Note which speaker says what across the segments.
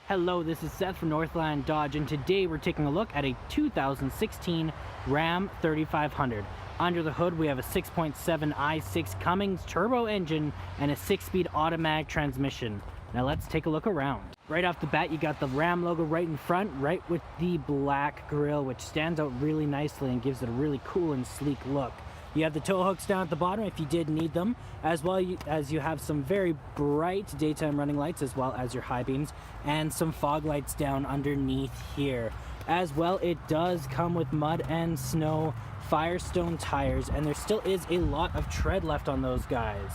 Speaker 1: Hello, this is Seth from Northland Dodge, and today we're taking a look at a 2016 Ram 3500. Under the hood, we have a 6.7 i6 Cummins turbo engine and a 6-speed automatic transmission. Now let's take a look around. Right off the bat, you got the Ram logo right in front, right with the black grille, which stands out really nicely and gives it a really cool and sleek look. You have the tow hooks down at the bottom if you did need them, as well as you have some very bright daytime running lights, as well as your high beams, and some fog lights down underneath here. As well, it does come with mud and snow Firestone tires, and there still is a lot of tread left on those guys.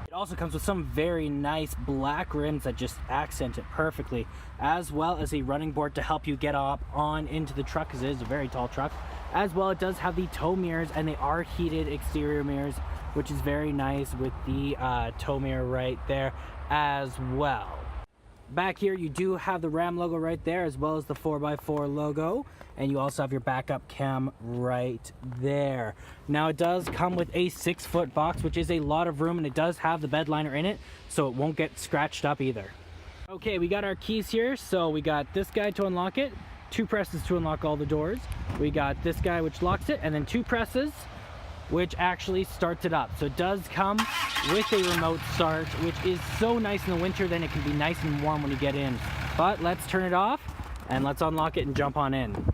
Speaker 1: It also comes with some very nice black rims that just accent it perfectly, as well as a running board to help you get up on into the truck, because it is a very tall truck. As well, it does have the tow mirrors, and they are heated exterior mirrors, which is very nice with the tow mirror right there as well. Back here, you do have the Ram logo right there, as well as the 4x4 logo, and you also have your backup cam right there. Now, it does come with a 6-foot box, which is a lot of room, and it does have the bed liner in it, so it won't get scratched up either. Okay, we got our keys here, so we got this guy to unlock it, 2 presses to unlock all the doors. We got this guy which locks it, and then 2 presses which actually starts it up. So it does come with a remote start, which is so nice in the winter. Then it can be nice and warm when you get in. But let's turn it off and let's unlock it and jump on in.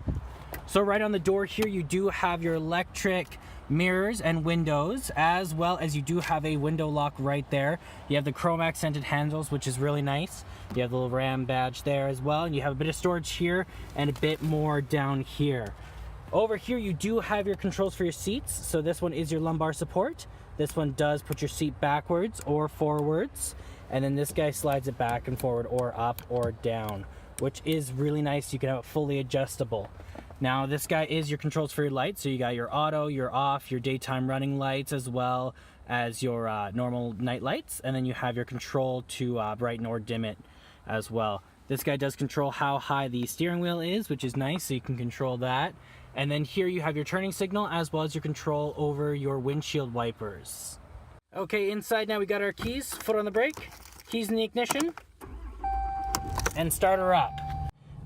Speaker 1: So right on the door here, you do have your electric mirrors and windows, as well as you do have a window lock right there. You have the chrome accented handles, which is really nice. You have the little Ram badge there as well, and you have a bit of storage here and a bit more down here. Over here, you do have your controls for your seats. So this one is your lumbar support. This one does put your seat backwards or forwards, and then this guy slides it back and forward or up or down, which is really nice. You can have it fully adjustable. Now, this guy is your controls for your lights. So you got your auto, your off, your daytime running lights, as well as your normal night lights. And then you have your control to brighten or dim it as well. This guy does control how high the steering wheel is, which is nice, so you can control that. And then here you have your turning signal, as well as your control over your windshield wipers. Okay, inside now we got our keys, foot on the brake, keys in the ignition, and start her up.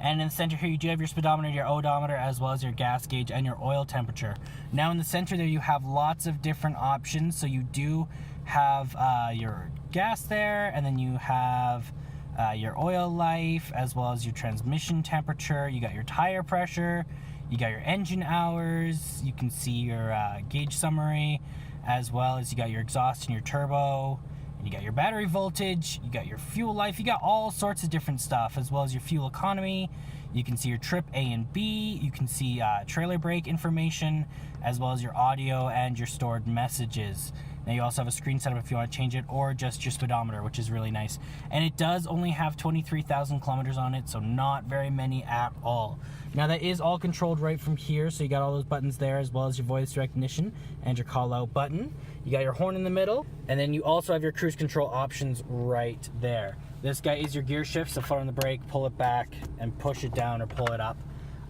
Speaker 1: And in the center here, you do have your speedometer, your odometer, as well as your gas gauge and your oil temperature. Now in the center there, you have lots of different options. So you do have your gas there, and then you have your oil life, as well as your transmission temperature. You got your tire pressure, you got your engine hours, you can see your gauge summary, as well as you got your exhaust and your turbo. You got your battery voltage, you got your fuel life, you got all sorts of different stuff, as well as your fuel economy. You can see your trip A and B, you can see trailer brake information, as well as your audio and your stored messages. Now you also have a screen setup if you want to change it, or just your speedometer, which is really nice. And it does only have 23,000 kilometers on it, so not very many at all. Now that is all controlled right from here, so you got all those buttons there, as well as your voice recognition and your call out button. You got your horn in the middle, and then you also have your cruise control options right there. This guy is your gear shift, so foot on the brake, pull it back, and push it down or pull it up.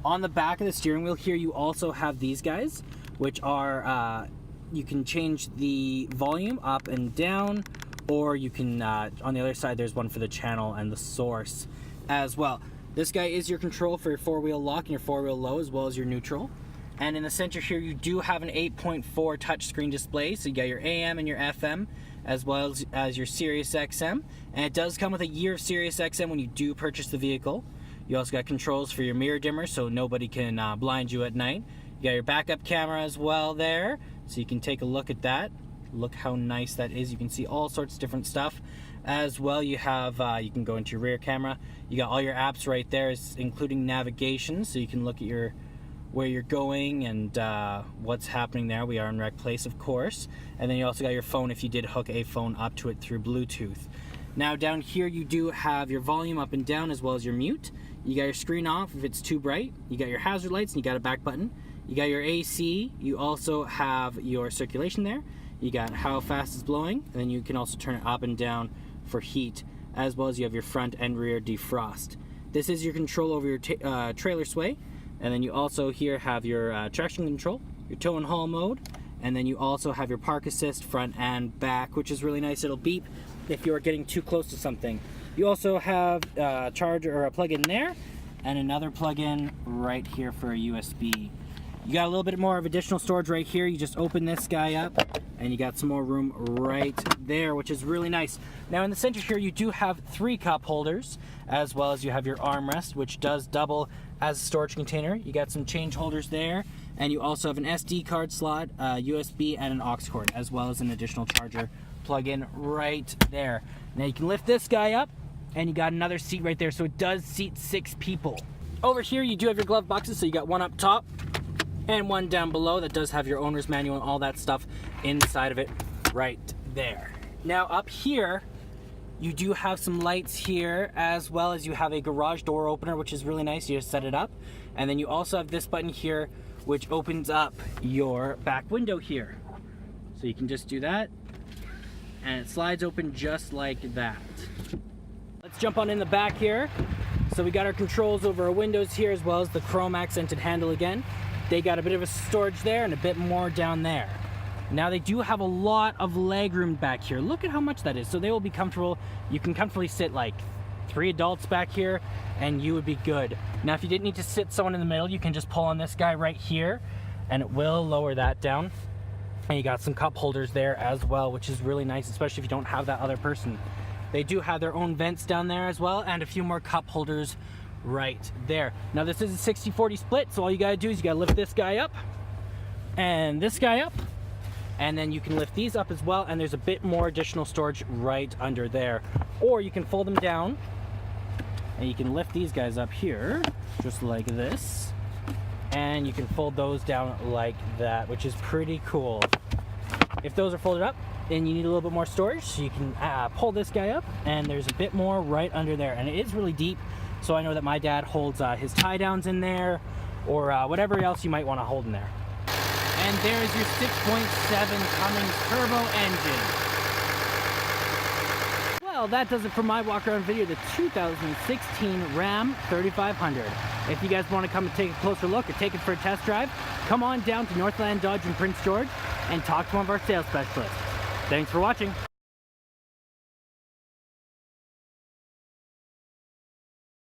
Speaker 1: On the back of the steering wheel here, you also have these guys, which are, you can change the volume up and down, or you can, on the other side, there's one for the channel and the source as well. This guy is your control for your 4-wheel lock and your 4-wheel low, as well as your neutral. And in the center here, you do have an 8.4 touchscreen display. So you got your AM and your FM, as well as your SiriusXM. And it does come with a year of SiriusXM when you do purchase the vehicle. You also got controls for your mirror dimmer, so nobody can blind you at night. You got your backup camera as well there, so you can take a look at that. Look how nice that is. You can see all sorts of different stuff. As well, you have, you can go into your rear camera. You got all your apps right there, including navigation, so you can look at where you're going and what's happening there. We are in Recplace, of course. And then you also got your phone if you did hook a phone up to it through Bluetooth. Now down here, you do have your volume up and down, as well as your mute. You got your screen off if it's too bright. You got your hazard lights, and you got a back button. You got your AC. You also have your circulation there. You got how fast it's blowing, and then you can also turn it up and down for heat, as well as you have your front and rear defrost. This is your control over your trailer sway, and then you also here have your traction control, your tow and haul mode, And then you also have your park assist front and back, which is really nice. It'll beep if you're getting too close to something. You also have a charger or a plug-in there, and another plug-in right here for a USB. You got a little bit more of additional storage right here. You just open this guy up, and you got some more room right there, which is really nice. Now in the center here, you do have 3 cup holders, as well as you have your armrest, which does double as a storage container. You got some change holders there, and you also have an SD card slot, USB, and an aux cord, as well as an additional charger plug-in right there. Now you can lift this guy up, and you got another seat right there, so it does seat 6 people. Over here, you do have your glove boxes, so you got one up top and one down below that does have your owner's manual and all that stuff inside of it right there. Now up here, you do have some lights here, as well as you have a garage door opener, which is really nice. You just set it up, and then you also have this button here, which opens up your back window here. So you can just do that, and it slides open just like that. Let's jump on in the back here. So we got our controls over our windows here, as well as the chrome accented handle again. They got a bit of a storage there and a bit more down there. Now they do have a lot of leg room back here. Look at how much that is. So they will be comfortable. You can comfortably sit like 3 adults back here, and you would be good. Now if you didn't need to sit someone in the middle, you can just pull on this guy right here, and it will lower that down. And you got some cup holders there as well, which is really nice, especially if you don't have that other person. They do have their own vents down there as well, and a few more cup holders right there. Now this is a 60-40 split, so all you gotta do is you gotta lift this guy up and this guy up, and then you can lift these up as well, and there's a bit more additional storage right under there. Or you can fold them down, and you can lift these guys up here, just like this, and you can fold those down like that, which is pretty cool. If those are folded up, then you need a little bit more storage, so you can pull this guy up, and there's a bit more right under there, and it is really deep. So I know that my dad holds his tie downs in there, or whatever else you might want to hold in there. And there's your 6.7 Cummins turbo engine. Well, that does it for my walk around video, the 2016 Ram 3500. If you guys want to come and take a closer look or take it for a test drive, come on down to Northland Dodge in Prince George and talk to one of our sales specialists. Thanks for watching.